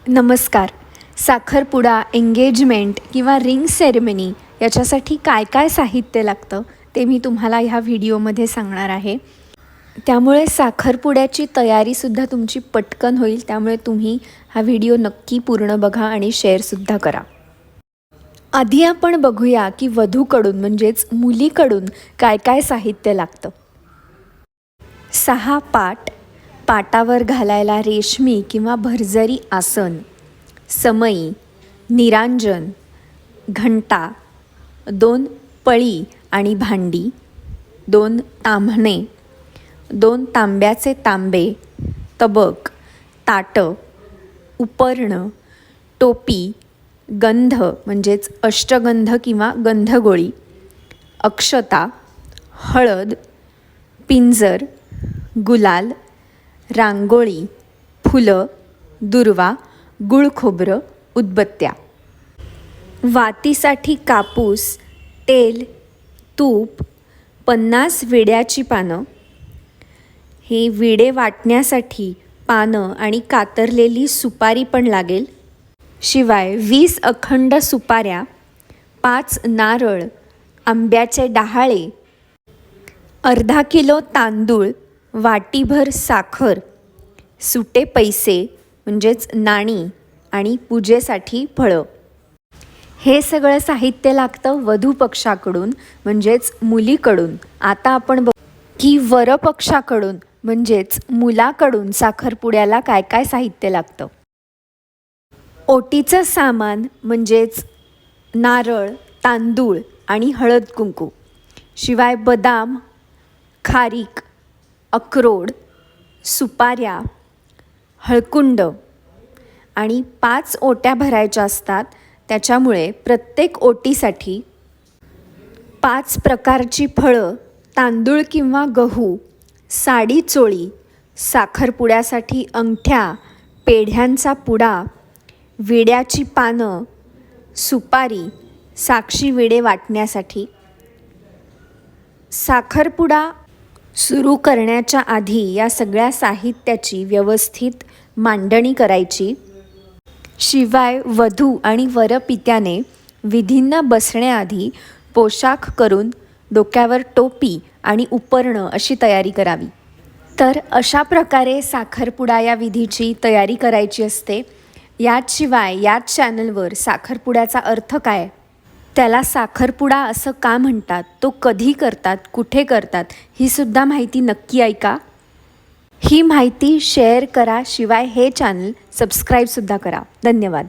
नमस्कार. साखरपुडा, एंगेजमेंट किंवा रिंग सेरेमनी याच्यासाठी काय काय साहित्य लागतं ते मी तुम्हाला ह्या व्हिडिओमध्ये सांगणार आहे. त्यामुळे साखरपुड्याची तयारीसुद्धा तुमची पटकन होईल. त्यामुळे तुम्ही हा व्हिडिओ नक्की पूर्ण बघा आणि शेअरसुद्धा करा. आधी आपण बघूया की वधूकडून म्हणजेच मुलीकडून काय काय साहित्य लागतं. 6 पाट, पाटावर घालायला रेशमी किंवा भरजरी आसन, समई, निरांजन, घंटा, 2 पळी आणि भांडी, 2 ताम्हणे, 2 तांब्याचे तांबे, तबक, ताटं, उपरणं, टोपी, गंध म्हणजेच अष्टगंध किंवा गंधगोळी, अक्षता, हळद, पिंजर, गुलाल, रांगोळी, फुलं, दुर्वा, गुळखोबरं, उदबत्त्या. वातीसाठी कापूस, तेल, तूप, 50 विड्याची पानं. हे विडे वाटण्यासाठी पानं आणि कातरलेली सुपारी पण लागेल. शिवाय 20 अखंड सुपाऱ्या, 5 नारळ, आंब्याचे डहाळे, अर्धा किलो तांदूळ, वाटीभर साखर, सुटे पैसे म्हणजेच नाणी आणि पूजेसाठी फळं. हे सगळं साहित्य लागतं वधू पक्षाकडून म्हणजेच मुलीकडून. आता आपण बघू की वर पक्षाकडून म्हणजेच मुलाकडून साखरपुड्याला काय काय साहित्य लागतं. ओटीचं सामान म्हणजेच नारळ, तांदूळ आणि हळद कुंकू. शिवाय बदाम, खारीक, अक्रोड, सुपाऱ्या, हळकुंड आणि 5 ओट्या भरायच्या असतात. त्याच्यामुळे प्रत्येक ओटीसाठी 5 प्रकारची फळं, तांदूळ किंवा गहू, साडी चोळी, साखरपुड्यासाठी अंगठ्या, पेढ्यांचा पुडा, विड्याची पानं, सुपारी, साक्षी विडे वाटण्यासाठी. साखरपुडा सुरू करण्याच्या आधी या सगळ्या साहित्याची व्यवस्थित मांडणी करायची. शिवाय वधू आणि वरपित्याने विधींना बसण्याआधी पोशाख करून डोक्यावर टोपी आणि उपरणं अशी तयारी करावी. तर अशा प्रकारे साखरपुडा या विधीची तयारी करायची असते. याशिवाय याच चॅनलवर साखरपुड्याचा अर्थ काय, त्याला साखरपुडा असं का म्हणतात, तो कधी करतात, कुठे करतात, ही सुद्धा माहिती नक्की ऐका. ही माहिती शेअर करा. शिवाय हे चॅनल सबस्क्राईबसुद्धा करा. धन्यवाद.